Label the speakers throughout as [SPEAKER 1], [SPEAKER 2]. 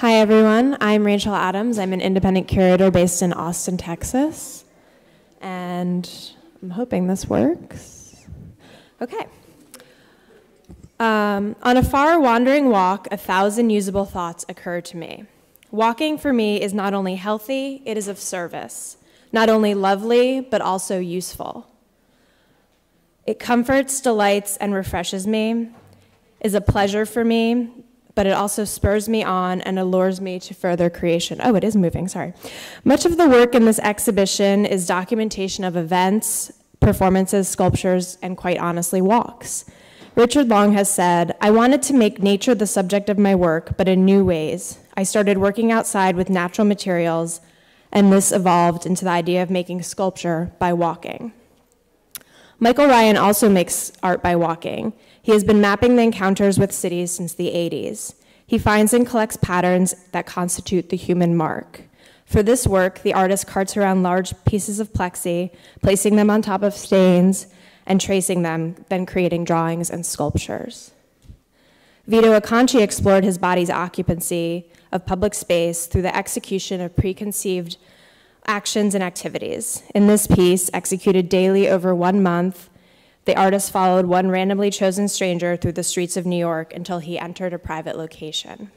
[SPEAKER 1] Hi everyone, I'm Rachel Adams. I'm an independent curator based in Austin, Texas. And I'm hoping this works. Okay. On a far wandering walk, 1,000 usable thoughts occur to me. Walking for me is not only healthy, it is of service. Not only lovely, but also useful. It comforts, delights, and refreshes me, is a pleasure for me, but it also spurs me on and allures me to further creation. Oh, it is moving, sorry. Much of the work in this exhibition is documentation of events, performances, sculptures, and quite honestly, walks. Richard Long has said, "I wanted to make nature the subject of my work, but in new ways. I started working outside with natural materials, and this evolved into the idea of making sculpture by walking." Michael Ryan also makes art by walking. He has been mapping the encounters with cities since the 80s. He finds and collects patterns that constitute the human mark. For this work, the artist carts around large pieces of plexi, placing them on top of stains and tracing them, then creating drawings and sculptures. Vito Acconci explored his body's occupancy of public space through the execution of preconceived actions and activities. In this piece, executed daily over 1 month, the artist followed one randomly chosen stranger through the streets of New York until he entered a private location.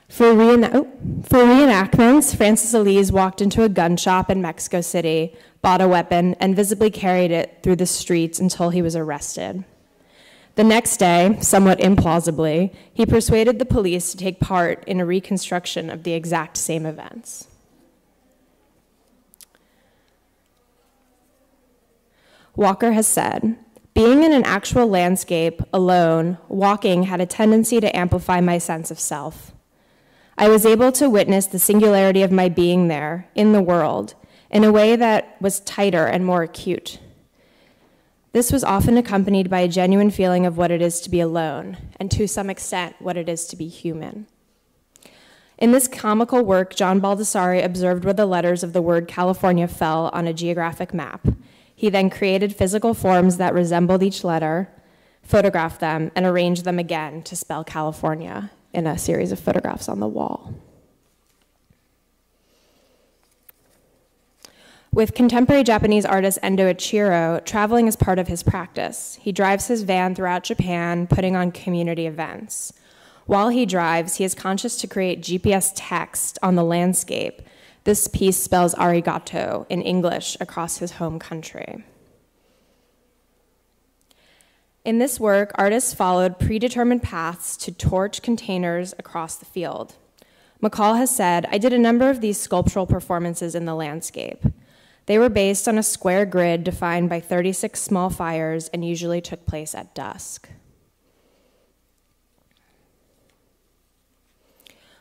[SPEAKER 1] For reenactments, Francis Elise walked into a gun shop in Mexico City, bought a weapon, and visibly carried it through the streets until he was arrested. The next day, somewhat implausibly, he persuaded the police to take part in a reconstruction of the exact same events. Walker has said, "Being in an actual landscape alone, walking had a tendency to amplify my sense of self. I was able to witness the singularity of my being there, in the world, in a way that was tighter and more acute. This was often accompanied by a genuine feeling of what it is to be alone, and to some extent, what it is to be human." In this comical work, John Baldessari observed where the letters of the word California fell on a geographic map. He then created physical forms that resembled each letter, photographed them, and arranged them again to spell California in a series of photographs on the wall. With contemporary Japanese artist Endo Ichiro, traveling is part of his practice. He drives his van throughout Japan, putting on community events. While he drives, he is conscious to create GPS text on the landscape. This piece spells arigato in English across his home country. In this work, artists followed predetermined paths to torch containers across the field. McCall has said, "I did a number of these sculptural performances in the landscape. They were based on a square grid defined by 36 small fires and usually took place at dusk."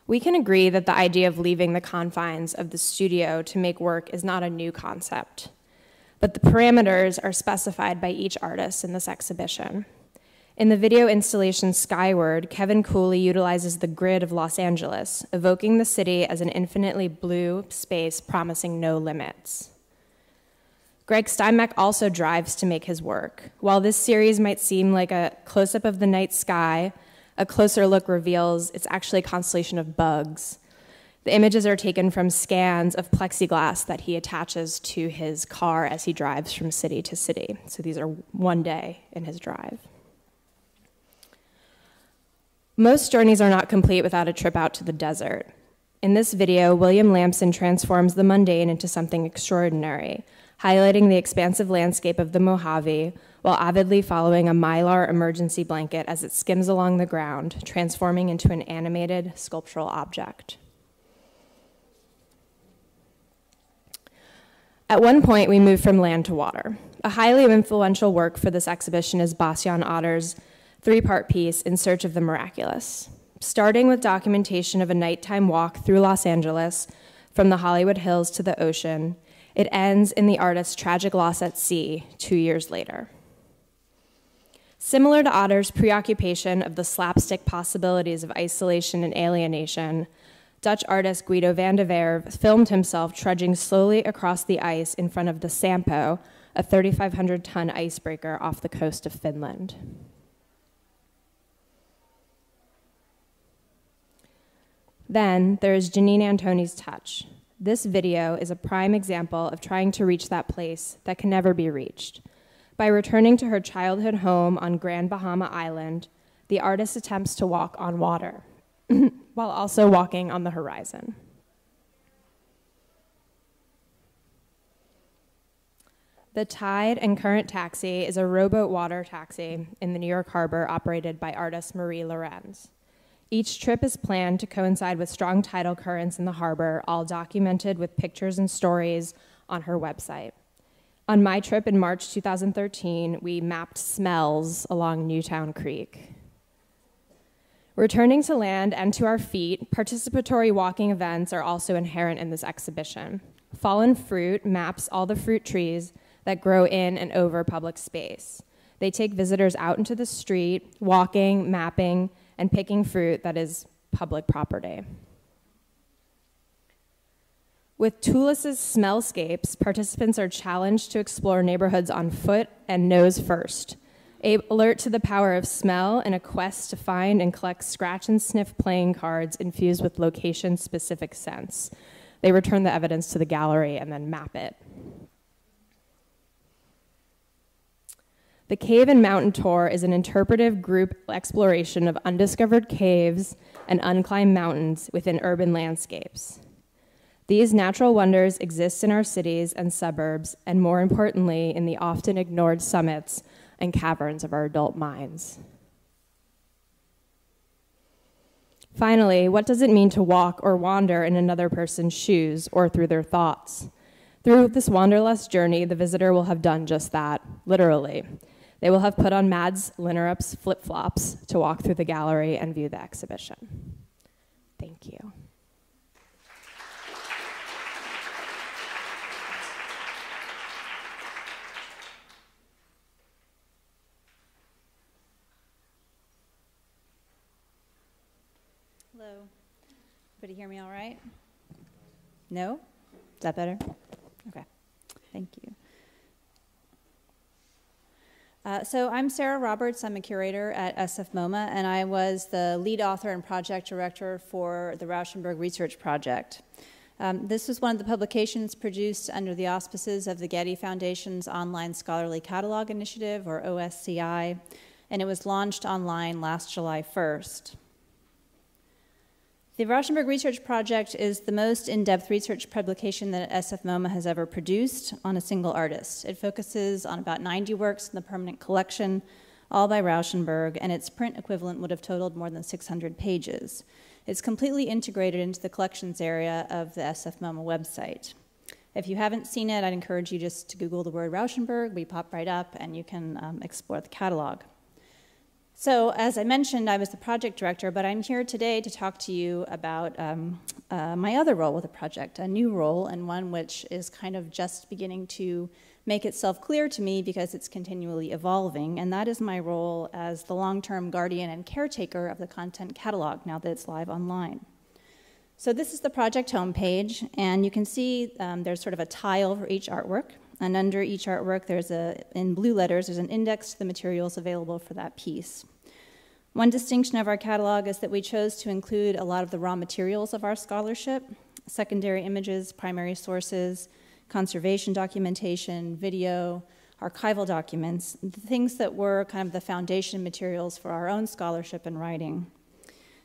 [SPEAKER 1] We can agree that the idea of leaving the confines of the studio to make work is not a new concept, but the parameters are specified by each artist in this exhibition. In the video installation Skyward, Kevin Cooley utilizes the grid of Los Angeles, evoking the city as an infinitely blue space promising no limits. Greg Steinbeck also drives to make his work. While this series might seem like a close-up of the night sky, a closer look reveals it's actually a constellation of bugs. The images are taken from scans of plexiglass that he attaches to his car as he drives from city to city. So these are one day in his drive. Most journeys are not complete without a trip out to the desert. In this video, William Lamson transforms the mundane into something extraordinary, highlighting the expansive landscape of the Mojave while avidly following a mylar emergency blanket as it skims along the ground, transforming into an animated sculptural object. At one point, we move from land to water. A highly influential work for this exhibition is Bastian Otter's 3-part piece, In Search of the Miraculous. Starting with documentation of a nighttime walk through Los Angeles from the Hollywood Hills to the ocean, it ends in the artist's tragic loss at sea 2 years later. Similar to Otter's preoccupation of the slapstick possibilities of isolation and alienation, Dutch artist Guido van de Verve filmed himself trudging slowly across the ice in front of the Sampo, a 3,500-ton icebreaker off the coast of Finland. Then there is Janine Antoni's touch. This video is a prime example of trying to reach that place that can never be reached. By returning to her childhood home on Grand Bahama Island, the artist attempts to walk on water while also walking on the horizon. The Tide and Current Taxi is a rowboat water taxi in the New York Harbor operated by artist Marie Lorenz. Each trip is planned to coincide with strong tidal currents in the harbor, all documented with pictures and stories on her website. On my trip in March 2013, we mapped smells along Newtown Creek. Returning to land and to our feet, participatory walking events are also inherent in this exhibition. Fallen Fruit maps all the fruit trees that grow in and over public space. They take visitors out into the street, walking, mapping, and picking fruit that is public property. With Toulous's Smellscapes, participants are challenged to explore neighborhoods on foot and nose first, alert to the power of smell in a quest to find and collect scratch and sniff playing cards infused with location-specific scents. They return the evidence to the gallery and then map it. The Cave and Mountain Tour is an interpretive group exploration of undiscovered caves and unclimbed mountains within urban landscapes. These natural wonders exist in our cities and suburbs, and more importantly, in the often ignored summits and caverns of our adult minds. Finally, what does it mean to walk or wander in another person's shoes or through their thoughts? Through this wanderlust journey, the visitor will have done just that, literally. They will have put on Mads Linnerup's flip-flops to walk through the gallery and view the exhibition. Thank you.
[SPEAKER 2] Hello. Everybody hear me all right? No? Is that better? Okay. Thank you. So I'm Sarah Roberts. I'm a curator at SFMOMA, and I was the lead author and project director for the Rauschenberg Research Project. This was one of the publications produced under the auspices of the Getty Foundation's Online Scholarly Catalog Initiative, or OSCI, and it was launched online last July 1st. The Rauschenberg Research Project is the most in-depth research publication that SFMOMA has ever produced on a single artist. It focuses on about 90 works in the permanent collection, all by Rauschenberg, and its print equivalent would have totaled more than 600 pages. It's completely integrated into the collections area of the SFMOMA website. If you haven't seen it, I'd encourage you just to Google the word Rauschenberg. We pop right up, and you can explore the catalog. So, as I mentioned, I was the project director, but I'm here today to talk to you about my other role with the project, a new role, and one which is kind of just beginning to make itself clear to me because it's continually evolving, and that is my role as the long-term guardian and caretaker of the content catalog now that it's live online. So this is the project homepage, and you can see there's sort of a tile for each artwork. And under each artwork, there's in blue letters, there's an index to the materials available for that piece. One distinction of our catalog is that we chose to include a lot of the raw materials of our scholarship, secondary images, primary sources, conservation documentation, video, archival documents, the things that were kind of the foundation materials for our own scholarship and writing.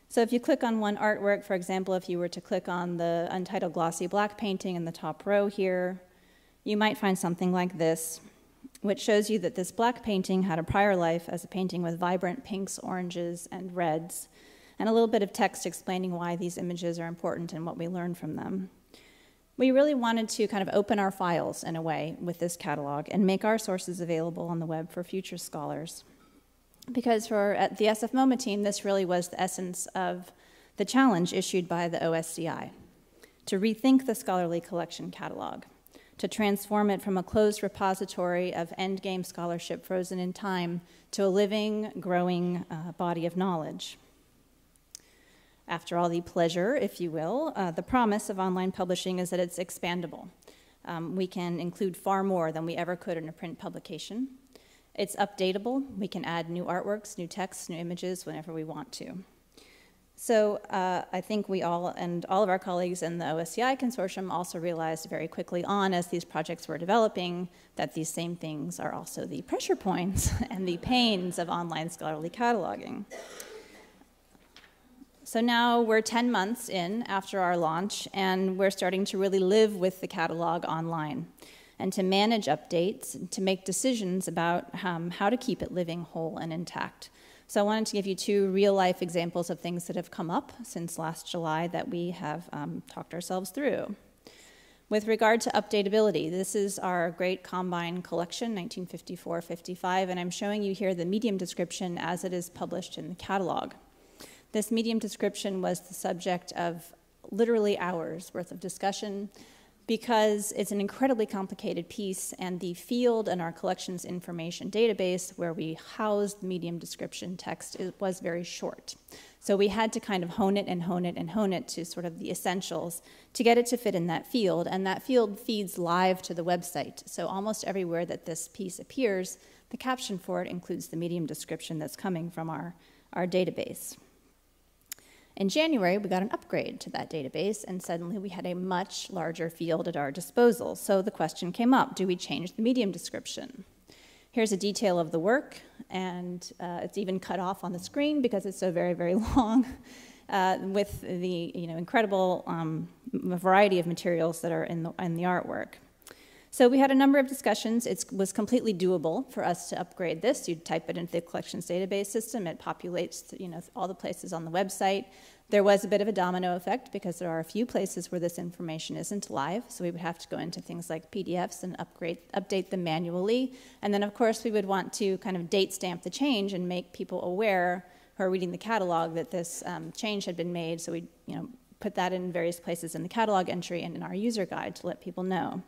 [SPEAKER 2] So if you click on one artwork, for example, if you were to click on the untitled glossy black painting in the top row here, you might find something like this, which shows you that this black painting had a prior life as a painting with vibrant pinks, oranges, and reds, and a little bit of text explaining why these images are important and what we learn from them. We really wanted to kind of open our files in a way with this catalog and make our sources available on the web for future scholars. Because at the SFMOMA team, this really was the essence of the challenge issued by the OSCI, to rethink the scholarly collection catalog, to transform it from a closed repository of endgame scholarship frozen in time to a living, growing body of knowledge. After all the pleasure, if you will, the promise of online publishing is that it's expandable. We can include far more than we ever could in a print publication. It's updatable. We can add new artworks, new texts, new images whenever we want to. So I think we all, and all of our colleagues in the OSCI consortium, also realized very quickly on, as these projects were developing, that these same things are also the pressure points and the pains of online scholarly cataloging. So now we're 10 months in after our launch, and we're starting to really live with the catalog online and to manage updates, to make decisions about how to keep it living whole and intact. So I wanted to give you two real-life examples of things that have come up since last July that we have talked ourselves through. With regard to updatability, this is our great Combine collection, 1954-55, and I'm showing you here the medium description as it is published in the catalog. This medium description was the subject of literally hours worth of discussion because it's an incredibly complicated piece, and the field in our collections information database where we house the medium description text was very short. So we had to kind of hone it and hone it and hone it to sort of the essentials to get it to fit in that field, and that field feeds live to the website. So almost everywhere that this piece appears, the caption for it includes the medium description that's coming from our database. In January, we got an upgrade to that database, and suddenly we had a much larger field at our disposal. So the question came up, do we change the medium description? Here's a detail of the work, and it's even cut off on the screen because it's so very, very long, with the incredible variety of materials that are in the artwork. So we had a number of discussions. It was completely doable for us to upgrade this. You type it into the collections database system. It populates all the places on the website. There was a bit of a domino effect because there are a few places where this information isn't live. So we would have to go into things like PDFs and update them manually. And then, of course, we would want to kind of date stamp the change and make people aware who are reading the catalog that this change had been made. So we put that in various places in the catalog entry and in our user guide to let people know.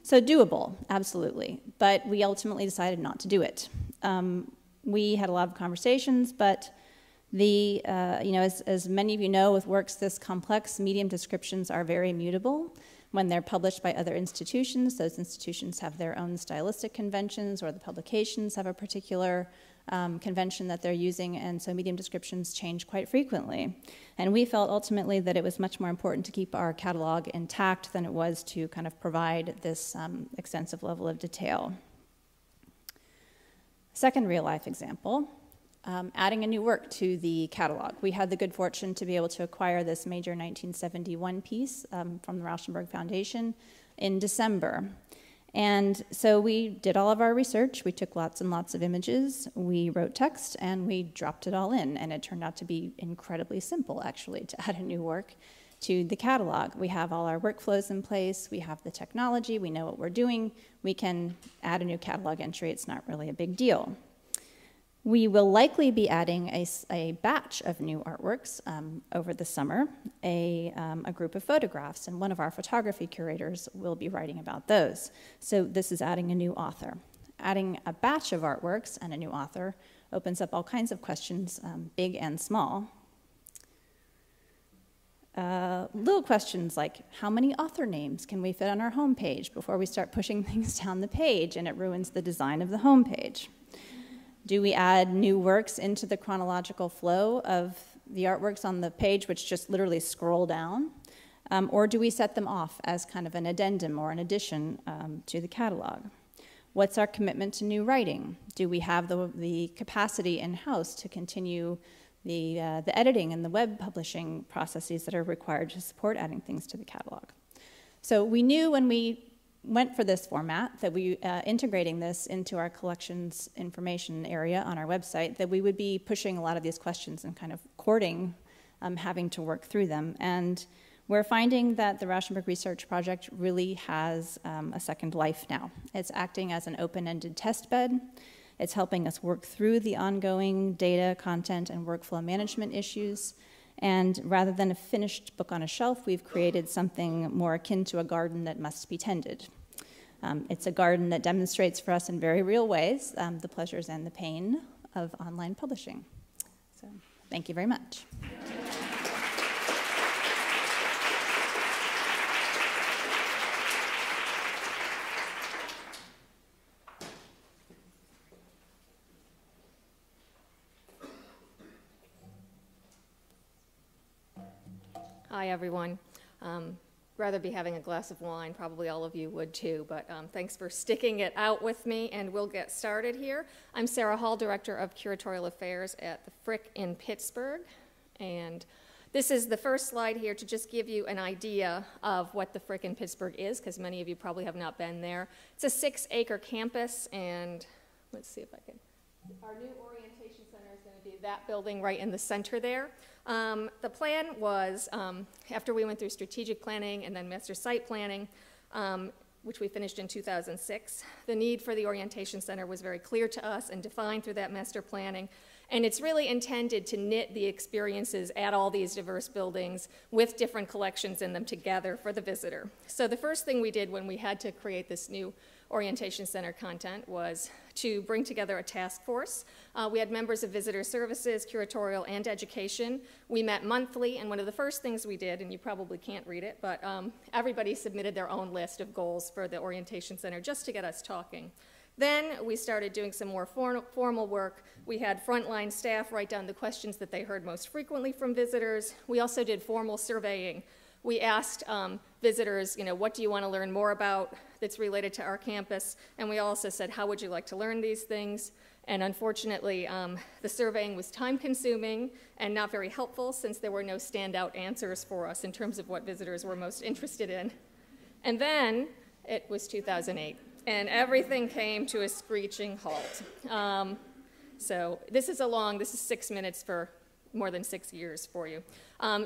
[SPEAKER 2] So doable, absolutely, but we ultimately decided not to do it. We had a lot of conversations, but as many of you know, with works this complex, medium descriptions are very mutable. When they're published by other institutions, those institutions have their own stylistic conventions, or the publications have a particular convention that they're using, and so medium descriptions change quite frequently. And we felt ultimately that it was much more important to keep our catalog intact than it was to kind of provide this extensive level of detail. Second real-life example, adding a new work to the catalog. We had the good fortune to be able to acquire this major 1971 piece from the Rauschenberg Foundation in December. And so we did all of our research. We took lots and lots of images. We wrote text, and we dropped it all in. And it turned out to be incredibly simple, actually, to add a new work to the catalog. We have all our workflows in place. We have the technology. We know what we're doing. We can add a new catalog entry. It's not really a big deal. We will likely be adding a batch of new artworks over the summer, a group of photographs, and one of our photography curators will be writing about those. So this is adding a new author. Adding a batch of artworks and a new author opens up all kinds of questions, big and small. Little questions like, how many author names can we fit on our homepage before we start pushing things down the page and it ruins the design of the homepage? Do we add new works into the chronological flow of the artworks on the page, which just literally scroll down? Or do we set them off as kind of an addendum or an addition to the catalog? What's our commitment to new writing? Do we have the capacity in-house to continue the editing and the web publishing processes that are required to support adding things to the catalog? So we knew when we went for this format, that we integrating this into our collections information area on our website, that we would be pushing a lot of these questions and kind of courting having to work through them. And we're finding that the Rauschenberg Research Project really has a second life now. It's acting as an open-ended test bed. It's helping us work through the ongoing data, content, and workflow management issues. And rather than a finished book on a shelf, we've created something more akin to a garden that must be tended. It's a garden that demonstrates for us in very real ways the pleasures and the pain of online publishing. So thank you very much.
[SPEAKER 3] Hi, everyone. Rather be having a glass of wine, probably all of you would too, but thanks for sticking it out with me, and we'll get started here. I'm Sarah Hall, Director of Curatorial Affairs at the Frick in Pittsburgh, and this is the first slide here to just give you an idea of what the Frick in Pittsburgh is, because many of you probably have not been there. It's a 6-acre campus, and let's see if I can. Our new orientation center is going to be that building right in the center there. The plan was, after we went through strategic planning and then master site planning, which we finished in 2006, the need for the orientation center was very clear to us and defined through that master planning. And it's really intended to knit the experiences at all these diverse buildings with different collections in them together for the visitor. So the first thing we did when we had to create this new orientation center content was to bring together a task force. We had members of visitor services, curatorial, and education. We met monthly, and one of the first things we did, and you probably can't read it, but everybody submitted their own list of goals for the orientation center just to get us talking. Then we started doing some more formal work. We had frontline staff write down the questions that they heard most frequently from visitors. We also did formal surveying. We asked visitors, what do you want to learn more about that's related to our campus? And we also said, how would you like to learn these things? And unfortunately, the surveying was time-consuming and not very helpful since there were no standout answers for us in terms of what visitors were most interested in. And then it was 2008. And everything came to a screeching halt. So this is 6 minutes for more than 6 years for you.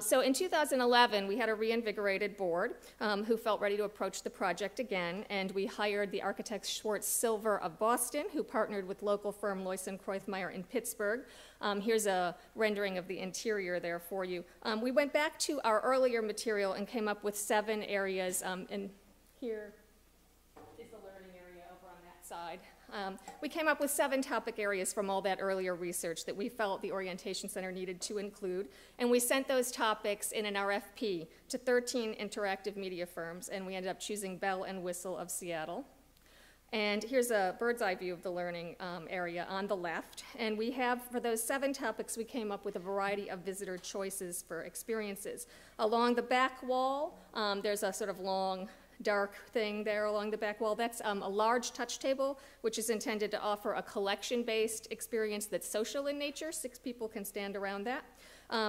[SPEAKER 3] So in 2011, we had a reinvigorated board who felt ready to approach the project again, and we hired the architect Schwartz Silver of Boston, who partnered with local firm Loyson Kreuzmeyer in Pittsburgh. Here's a rendering of the interior there for you. We went back to our earlier material and came up with 7 areas, and here is the learning area over on that side. We came up with 7 topic areas from all that earlier research that we felt the orientation center needed to include, and we sent those topics in an RFP to 13 interactive media firms, and we ended up choosing Bell and Whistle of Seattle. And here's a bird's eye view of the learning area on the left, and we have, for those 7 topics, we came up with a variety of visitor choices for experiences. Along the back wall, there's a sort of long dark thing there along the back wall. That's a large touch table, which is intended to offer a collection-based experience that's social in nature. 6 people can stand around that.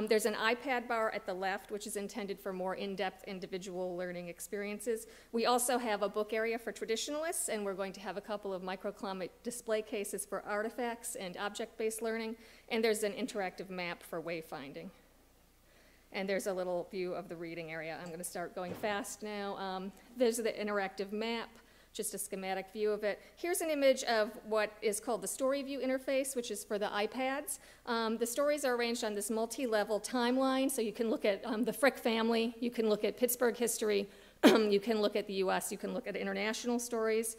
[SPEAKER 3] There's an iPad bar at the left, which is intended for more in-depth individual learning experiences. We also have a book area for traditionalists, and we're going to have a couple of microclimate display cases for artifacts and object-based learning, and there's an interactive map for wayfinding. And there's a little view of the reading area. I'm going to start going fast now. There's the interactive map, just a schematic view of it. Here's an image of what is called the story view interface, which is for the iPads. The stories are arranged on this multi-level timeline, so you can look at the Frick family, you can look at Pittsburgh history, you can look at the US, you can look at international stories.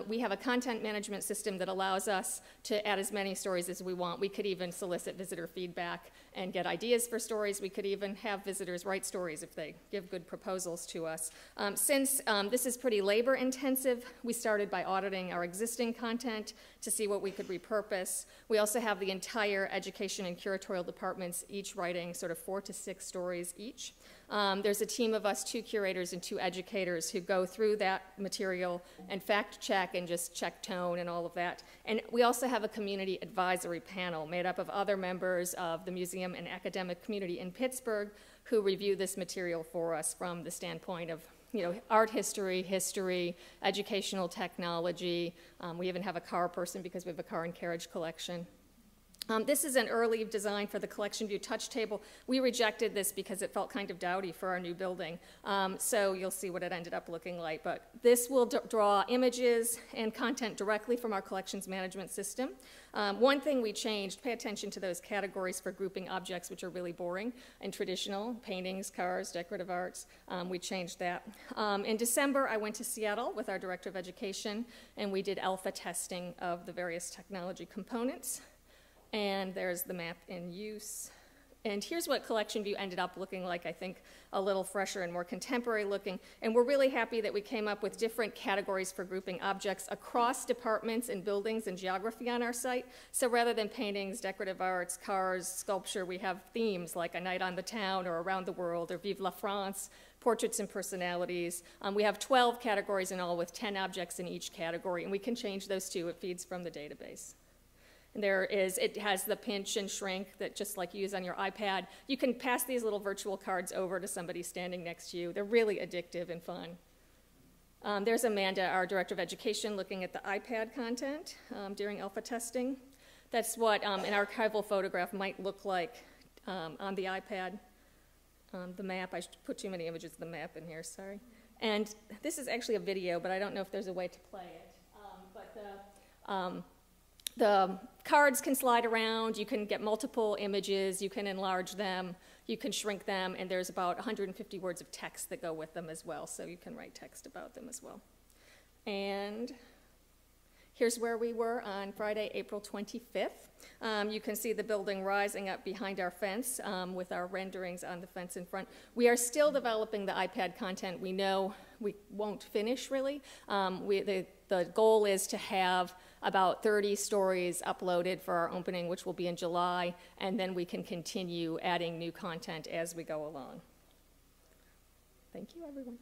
[SPEAKER 3] We have a content management system that allows us to add as many stories as we want. We could even solicit visitor feedback and get ideas for stories. We could even have visitors write stories if they give good proposals to us. Since this is pretty labor intensive, we started by auditing our existing content to see what we could repurpose. We also have the entire education and curatorial departments, each writing sort of 4 to 6 stories each. There's a team of us, 2 curators and 2 educators, who go through that material and fact check and just check tone and all of that. And we also have a community advisory panel made up of other members of the museum and academic community in Pittsburgh who review this material for us from the standpoint of art history, educational technology. We even have a car person because we have a car and carriage collection. This is an early design for the collection view touch table. We rejected this because it felt kind of dowdy for our new building. So you'll see what it ended up looking like. But this will draw images and content directly from our collections management system. One thing we changed, pay attention to those categories for grouping objects, which are really boring and traditional, paintings, cars, decorative arts. We changed that. In December, I went to Seattle with our Director of Education, and we did alpha testing of the various technology components. And there's the map in use. And here's what collection view ended up looking like, I think a little fresher and more contemporary looking. And we're really happy that we came up with different categories for grouping objects across departments and buildings and geography on our site. So rather than paintings, decorative arts, cars, sculpture, we have themes like A Night on the Town or Around the World or Vive la France, portraits and personalities. We have 12 categories in all with 10 objects in each category, and we can change those too. It feeds from the database. And it has the pinch and shrink that just like you use on your iPad. You can pass these little virtual cards over to somebody standing next to you. They're really addictive and fun. There's Amanda, our Director of Education, looking at the iPad content during alpha testing. That's what an archival photograph might look like on the iPad. The map, I put too many images of the map in here, sorry. And this is actually a video, but I don't know if there's a way to play it. The cards can slide around, you can get multiple images, you can enlarge them, you can shrink them, and there's about 150 words of text that go with them as well, so you can write text about them as well. And here's where we were on Friday, April 25th. You can see the building rising up behind our fence with our renderings on the fence in front. We are still developing the iPad content. We know we won't finish, really. The goal is to have about 30 stories uploaded for our opening, which will be in July, and then we can continue adding new content as we go along. Thank you, everyone.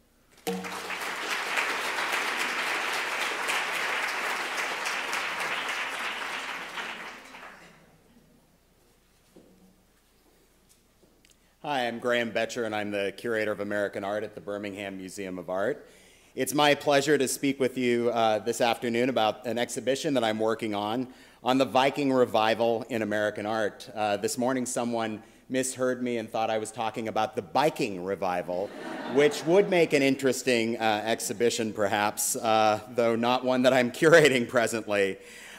[SPEAKER 4] Hi, I'm Graham Betcher, and I'm the Curator of American Art at the Birmingham Museum of Art. It's my pleasure to speak with you this afternoon about an exhibition that I'm working on the Viking revival in American art. This morning someone misheard me and thought I was talking about the biking revival, which would make an interesting exhibition perhaps, though not one that I'm curating presently.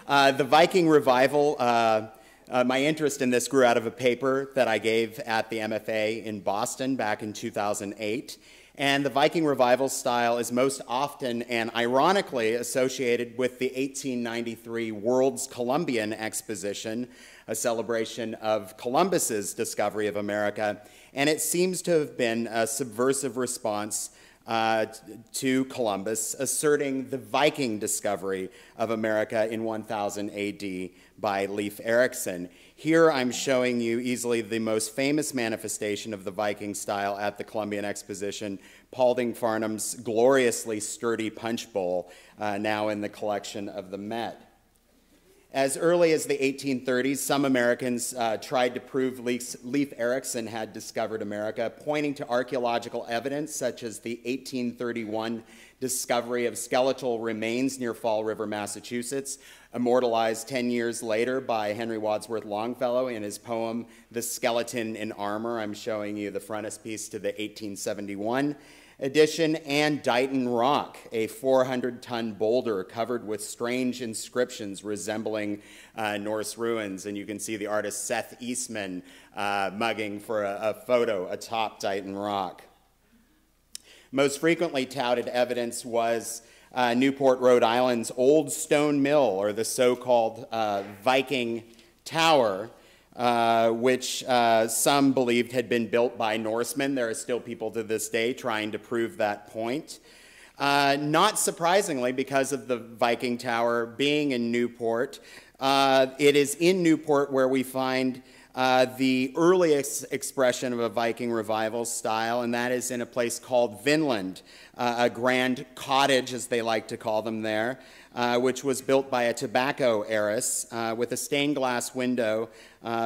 [SPEAKER 4] The Viking revival, my interest in this grew out of a paper that I gave at the MFA in Boston back in 2008. And the Viking revival style is most often and ironically associated with the 1893 World's Columbian Exposition, a celebration of Columbus's discovery of America. And it seems to have been a subversive response to Columbus, asserting the Viking discovery of America in 1000 AD by Leif Erikson. Here I'm showing you easily the most famous manifestation of the Viking style at the Columbian Exposition, Paulding Farnham's gloriously sturdy punch bowl, now in the collection of the Met. As early as the 1830s, some Americans tried to prove Leif Erikson had discovered America, pointing to archaeological evidence such as the 1831 discovery of skeletal remains near Fall River, Massachusetts, immortalized 10 years later by Henry Wadsworth Longfellow in his poem, The Skeleton in Armor. I'm showing you the frontispiece to the 1871 edition, and Dighton Rock, a 400-ton boulder covered with strange inscriptions resembling Norse ruins. And you can see the artist Seth Eastman mugging for a photo atop Dighton Rock. Most frequently touted evidence was Newport, Rhode Island's Old Stone Mill, or the so-called Viking Tower, which some believed had been built by Norsemen. There are still people to this day trying to prove that point. Not surprisingly, because of the Viking Tower being in Newport, it is in Newport where we find the earliest expression of a Viking revival style, and that is in a place called Vinland, a grand cottage, as they like to call them there, which was built by a tobacco heiress with a stained glass window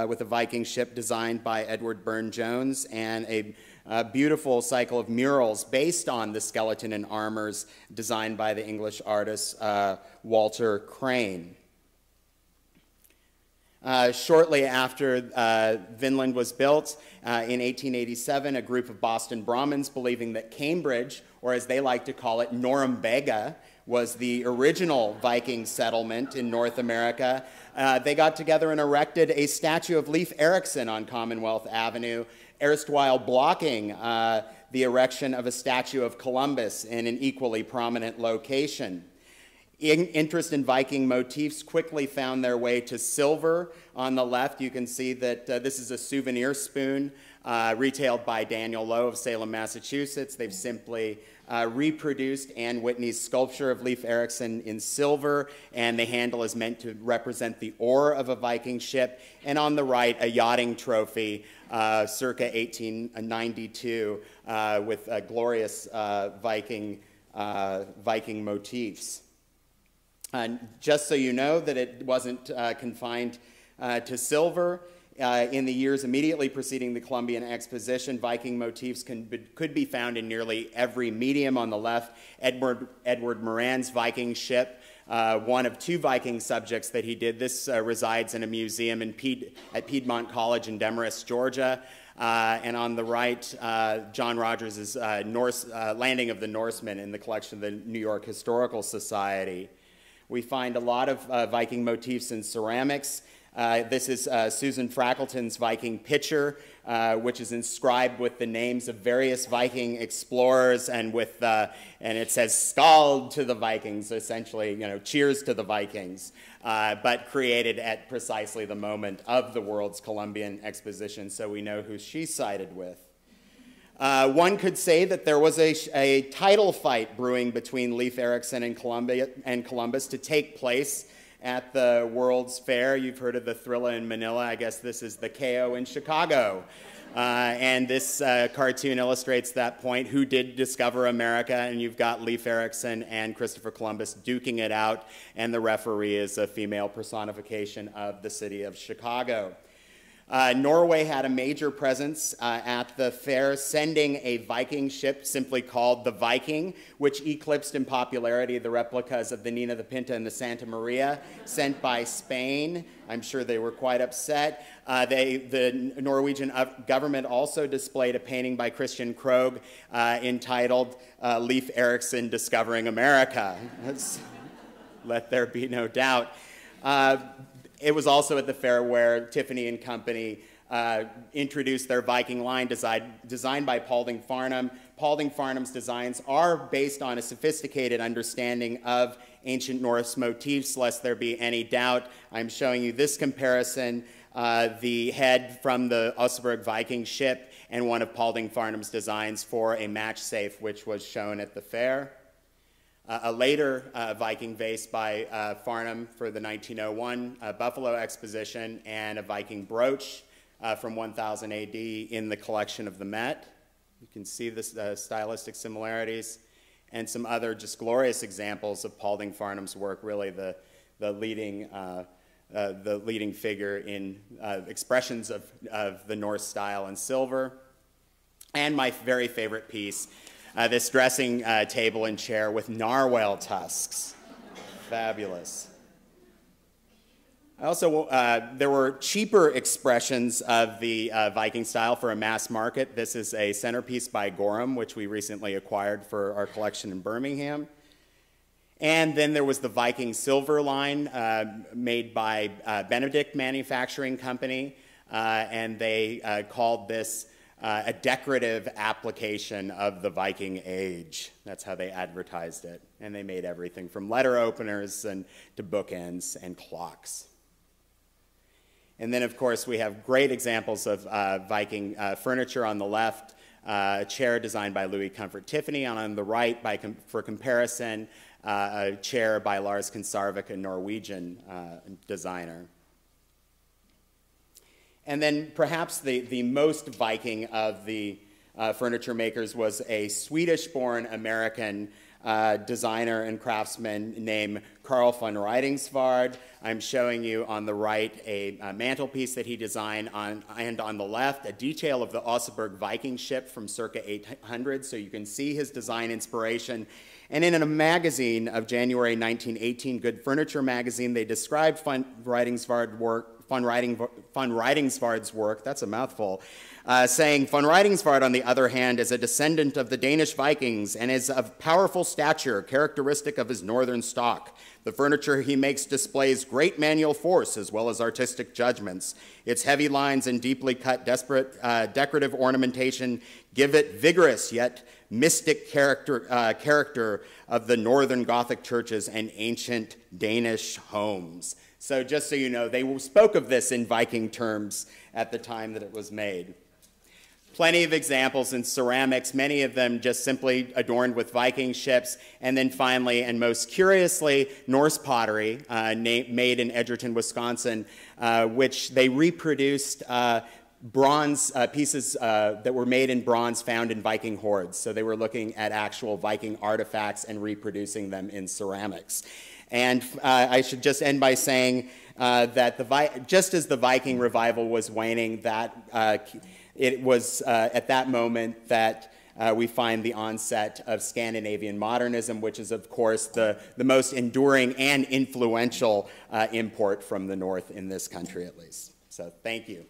[SPEAKER 4] with a Viking ship designed by Edward Burne-Jones, and a beautiful cycle of murals based on the skeleton and armors designed by the English artist Walter Crane. Shortly after Vinland was built, in 1887, a group of Boston Brahmins, believing that Cambridge, or as they like to call it, Norumbega, was the original Viking settlement in North America, they got together and erected a statue of Leif Erikson on Commonwealth Avenue, erstwhile blocking the erection of a statue of Columbus in an equally prominent location. Interest in Viking motifs quickly found their way to silver. On the left, you can see that this is a souvenir spoon retailed by Daniel Lowe of Salem, Massachusetts. They've simply reproduced Anne Whitney's sculpture of Leif Erikson in silver, and the handle is meant to represent the oar of a Viking ship. And on the right, a yachting trophy circa 1892 with glorious Viking motifs. And just so you know that it wasn't confined to silver, in the years immediately preceding the Columbian Exposition, Viking motifs could be found in nearly every medium. On the left, Edward Moran's Viking ship, one of 2 Viking subjects that he did. This resides in a museum at Piedmont College in Demarest, Georgia. And on the right, John Rogers' Landing of the Norsemen in the collection of the New York Historical Society. We find a lot of Viking motifs in ceramics. This is Susan Frackleton's Viking pitcher, which is inscribed with the names of various Viking explorers, and it says "Skald to the Vikings," essentially, you know, cheers to the Vikings, but created at precisely the moment of the World's Columbian Exposition, so we know who she sided with. One could say that there was a title fight brewing between Leif Erikson and Columbus to take place at the World's Fair. You've heard of the Thrilla in Manila. I guess this is the KO in Chicago. And this cartoon illustrates that point. Who did discover America? And you've got Leif Erikson and Christopher Columbus duking it out, and the referee is a female personification of the city of Chicago. Norway had a major presence at the fair, sending a Viking ship simply called the Viking, which eclipsed in popularity the replicas of the Nina, the Pinta, and the Santa Maria sent by Spain. I'm sure they were quite upset. The Norwegian government also displayed a painting by Christian Krogh entitled Leif Erikson Discovering America. Let there be no doubt. It was also at the fair where Tiffany and Company introduced their Viking line designed by Paulding Farnham. Paulding Farnham's designs are based on a sophisticated understanding of ancient Norse motifs, lest there be any doubt. I'm showing you this comparison, the head from the Oseberg Viking ship and one of Paulding Farnham's designs for a match safe, which was shown at the fair. A later Viking vase by Farnham for the 1901 Buffalo Exposition, and a Viking brooch from 1000 AD in the collection of the Met. You can see the stylistic similarities, and some other just glorious examples of Paulding Farnham's work, really the leading figure in expressions of the Norse style in silver. And my very favorite piece, this dressing table and chair with narwhal tusks. Fabulous. Also, there were cheaper expressions of the Viking style for a mass market. This is a centerpiece by Gorham, which we recently acquired for our collection in Birmingham. And then there was the Viking silver line made by Benedict Manufacturing Company, and they called this a decorative application of the Viking age. That's how they advertised it. And they made everything from letter openers and to bookends and clocks. And then, of course, we have great examples of Viking furniture on the left, a chair designed by Louis Comfort Tiffany, and on the right, for comparison, a chair by Lars Konsarvik, a Norwegian designer. And then perhaps the most Viking of the furniture makers was a Swedish-born American designer and craftsman named Carl von Reidingsvard. I'm showing you on the right a mantelpiece that he designed, and on the left a detail of the Oseberg Viking ship from circa 800, so you can see his design inspiration. And in a magazine of January 1918, Good Furniture magazine, they described von Reidingsvard's work Rydingssvard's work, that's a mouthful, saying, Von Rydingssvard, on the other hand, is a descendant of the Danish Vikings and is of powerful stature, characteristic of his northern stock. The furniture he makes displays great manual force as well as artistic judgments. Its heavy lines and deeply cut decorative ornamentation give it vigorous yet mystic character of the northern Gothic churches and ancient Danish homes. So just so you know, they spoke of this in Viking terms at the time that it was made. Plenty of examples in ceramics, many of them just simply adorned with Viking ships. And then finally, and most curiously, Norse pottery, made in Edgerton, Wisconsin, which they reproduced bronze pieces that were made in bronze found in Viking hoards. So they were looking at actual Viking artifacts and reproducing them in ceramics. And I should just end by saying that just as the Viking revival was waning, that it was at that moment that we find the onset of Scandinavian modernism, which is, of course, the most enduring and influential import from the North in this country, at least. So thank you.